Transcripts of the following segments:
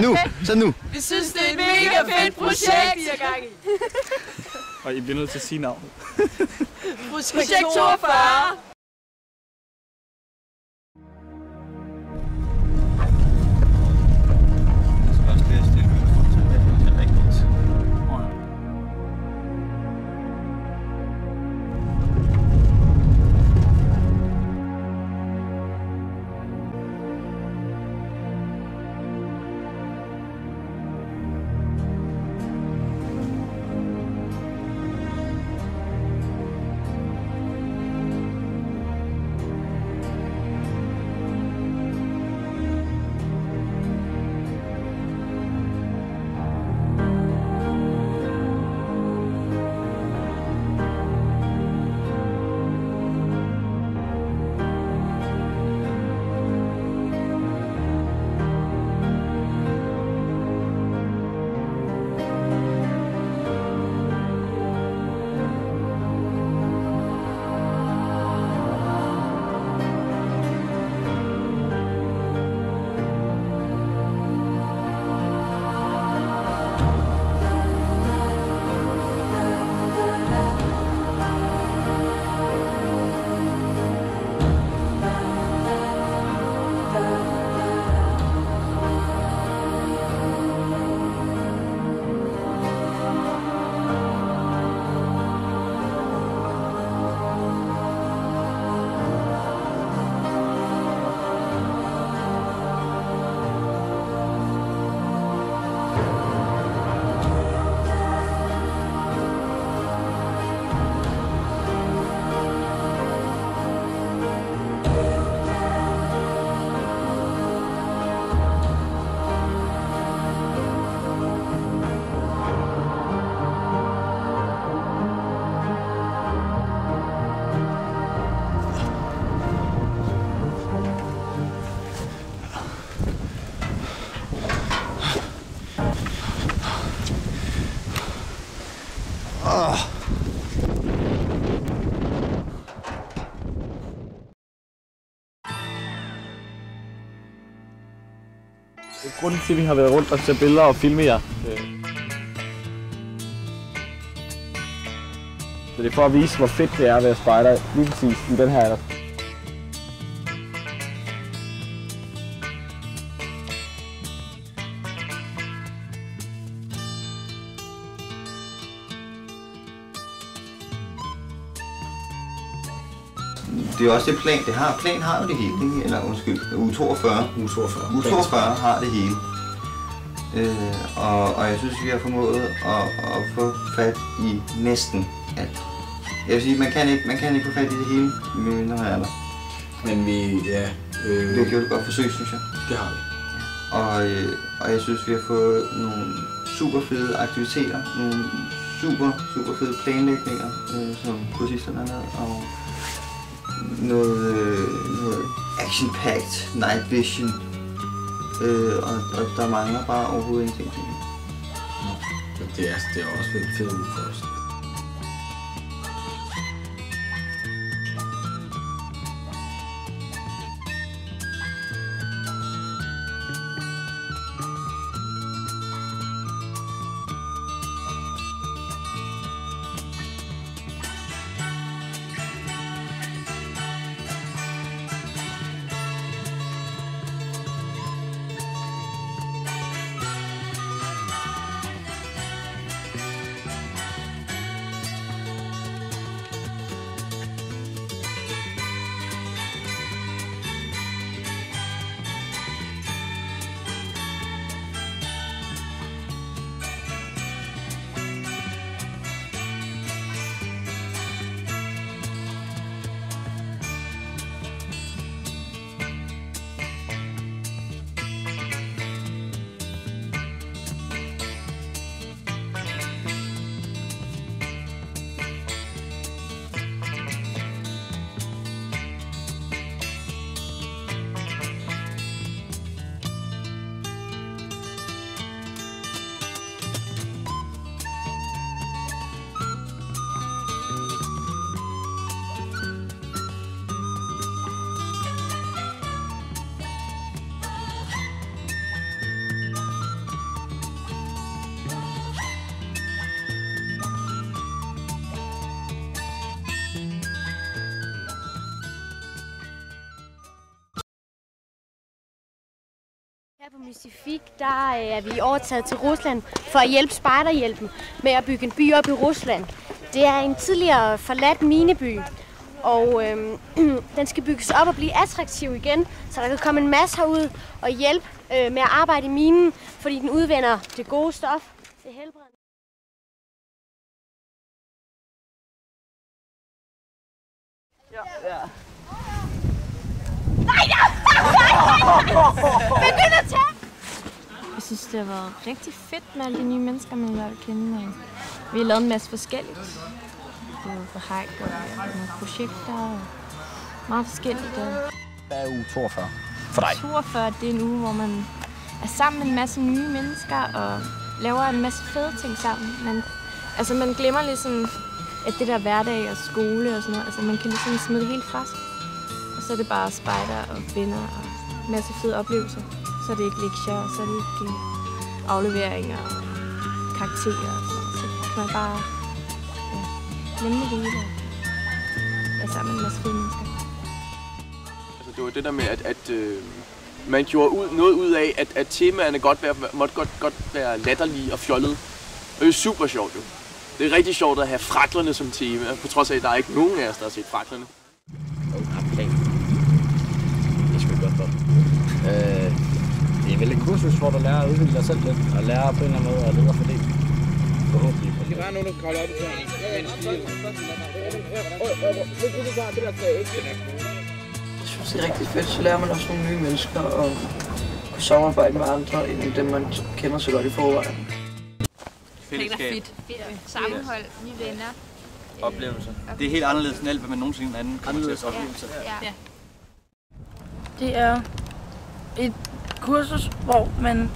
Nu, så nu. Vi synes, det er et mega fedt projekt, I er gang i. Og I bliver nødt til at sige navnet. Projekt 42. Grunden til, at vi har været rundt og tage billeder og filme jer. Så det er for at vise, hvor fedt det er at være spejder lige præcis i den her alder. Det er også det plan, det har. Plan har jo det hele, ikke? Eller undskyld, U42 har det hele. Og jeg synes, vi har formået at få fat i næsten alt. Jeg vil sige, man kan ikke få fat i det hele med mindre her. Men vi har gjort et godt forsøg, synes jeg. Det har vi. Og jeg synes, vi har fået nogle super fede aktiviteter, nogle super fede planlægninger, som kursisterne har lavet, og noget action-packed night vision, og der mangler bare overhovedet ingenting. Det er også en fed uge for os. Her på Mystifik, der er vi overtaget til Rusland for at hjælpe Spejderhjælpen med at bygge en by op i Rusland. Det er en tidligere forladt mineby, og den skal bygges op og blive attraktiv igen, så der kan komme en masse herud og hjælpe med at arbejde i minen, fordi den udvinder det gode stof. Det er helbredende. Ja. Begynd at tage! Jeg synes, det har været rigtig fedt med alle de nye mennesker, man har lært at kende. Vi har lavet en masse forskelligt. Det er på hike og nogle projekter og meget forskelligt. Hvad er uge 42 for dig? 42, det er en uge, hvor man er sammen med en masse nye mennesker og laver en masse fede ting sammen. Man glemmer ligesom, at det der hverdag og skole og sådan noget, altså man kan ligesom smide det helt fra sig. Og så er det bare spejder og venner og en masse fede oplevelser. Så er det ikke lektier, og så er det ikke afleveringer og karakterer og sådan noget. Så kan man bare glemme det hele og være sammen med en masse fede mennesker. Altså, det var det der med, at man gjorde noget ud af, at temaerne måtte godt være latterlige og fjollede. Og det er super sjovt jo. Det er rigtig sjovt at have fraklerne som tema, på trods af, at der er ikke nogen af os, der har set fraklerne. Det skal vi godt for. Det er vel et kursus, hvor du lærer at udvikle dig selv lidt, og lærer på en eller anden måde at lede og fordele. Forhåbentlig. Det kan være nogen, der kravler op i tøren. Jeg synes, det er rigtig fedt. Så lærer man også nogle nye mennesker og kunne samarbejde med andre, end dem man kender så godt i forvejen. Fællesskab. Sammenhold, nye venner. Oplevelser. Det er helt anderledes end alt, hvad man nogensinde anden kommer til at oplevelse. Ja. Det er et kursus, hvor man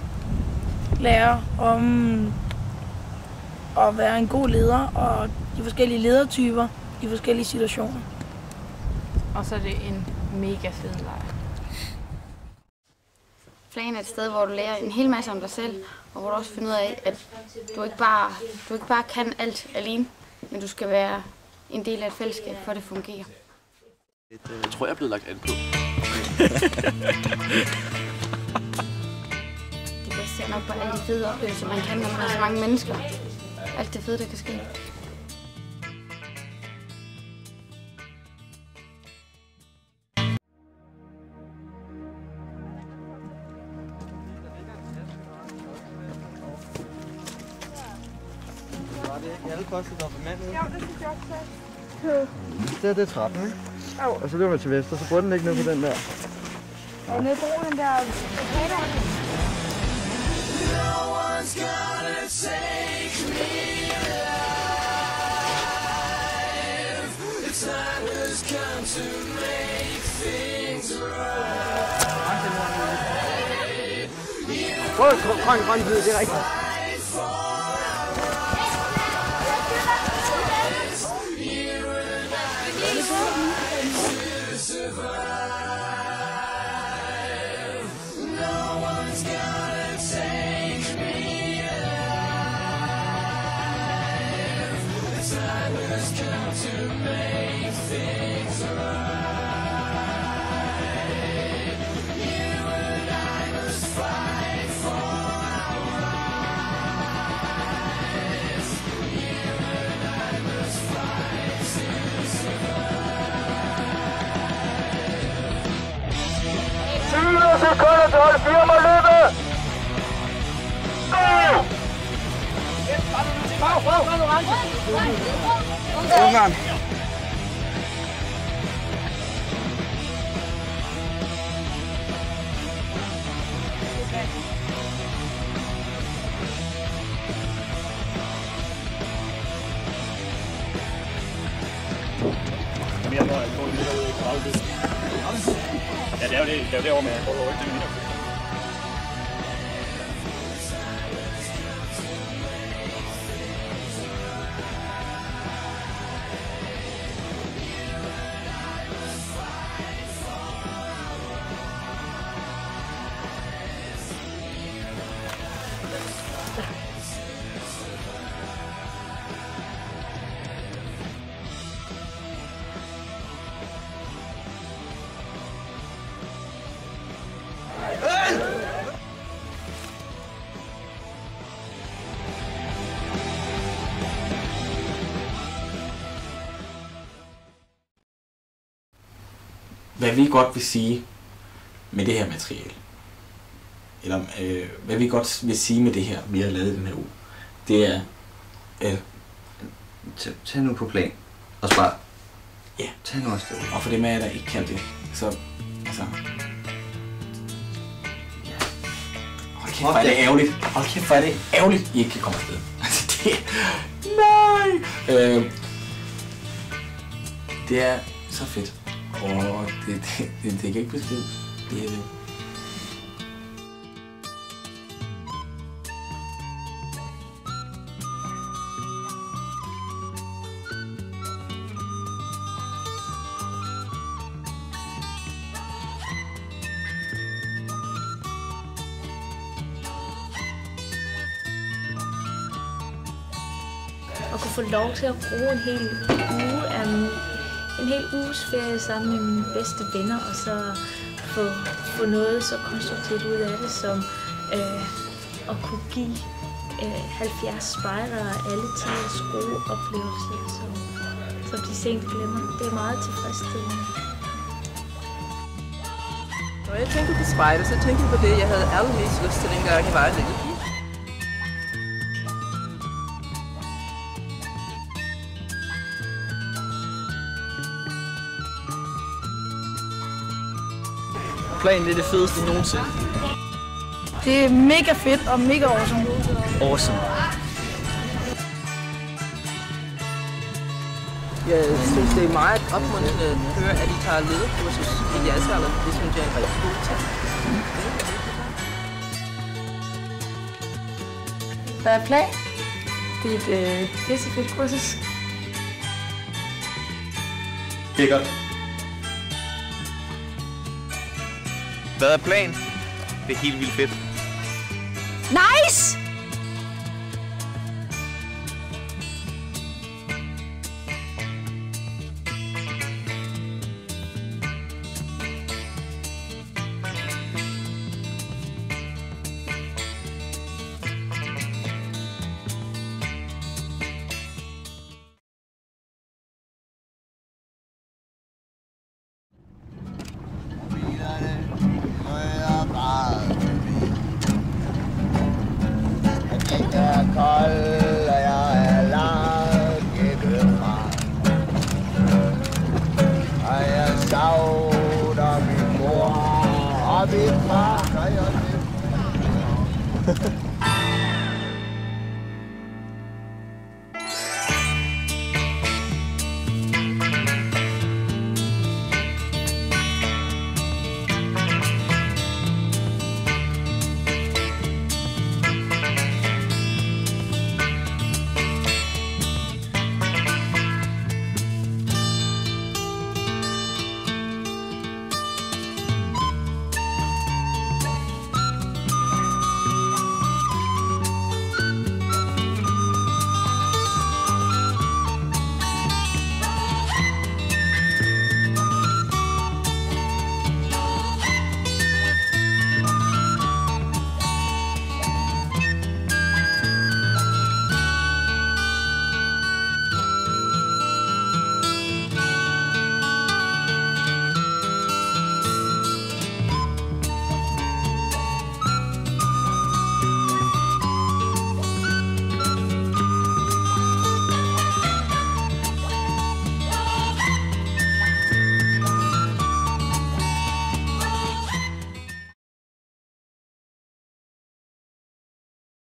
lærer om at være en god leder og de forskellige ledertyper i forskellige situationer. Og så er det en mega fed lejr. Flagen er et sted, hvor du lærer en hel masse om dig selv, og hvor du også finder ud af, at du ikke bare kan alt alene, men du skal være en del af et fællesskab, for det fungerer. Jeg tror, jeg er blevet lagt an på. Det bedste er nok bare alle de fede oplevelser, man kan, når man har så mange mennesker. Alt det fede, der kan ske. Var det ikke alle postet, der var bemandet? Jo, det synes jeg også. Det er 13, ikke? Jo. Og så løber man til venstre, så burde den ikke ned på den der. Og nede på den der... Grøn, det er rigtigt. Sekunder til hold 4 må løbe! Ungarn. Ja, det er jo derovre med. hvad vi godt vil sige med det her materiale. Eller hvad vi godt vil sige med det her, vi har lavet i den her uge. Det er... Tag nu på plan. Og spar. Ja. Tag nu også det. Og for dem af jer, der ikke kan det, så... Altså... Hold kæft, hvor er det ærgerligt. Hold kæft, hvor er det ærgerligt, I ikke kan komme afsted. Altså, det... Nej! Det er så fedt. Og det kan ikke beskrives. Det er det. At kunne få lov til at bruge en hel uge en hel uges ferie sammen med mine bedste venner, og så få noget så konstruktivt ud af det, som at kunne give 70 spejdere alle tiders gode oplevelser, som de sent glemmer. Det er meget tilfredsstillende. Når jeg tænker på spejder, så tænker jeg på det, jeg havde allermest lyst til, dengang jeg var en lille pige. Planen er det fedeste nogensinde. Det er mega fedt og mega awesome. Awesome. Jeg synes, det er meget opmuntrende at høre, at I tager lederkursus i Hjalsalder. Det synes jeg er en rigtig god ting. Hvad er plan? Det er et pissefedt kursus. Det er godt. Hvad er planen? Det er helt vildt fedt. Nice! kold, og jeg er langt hjemmefra. Og jeg savner min mor og min far.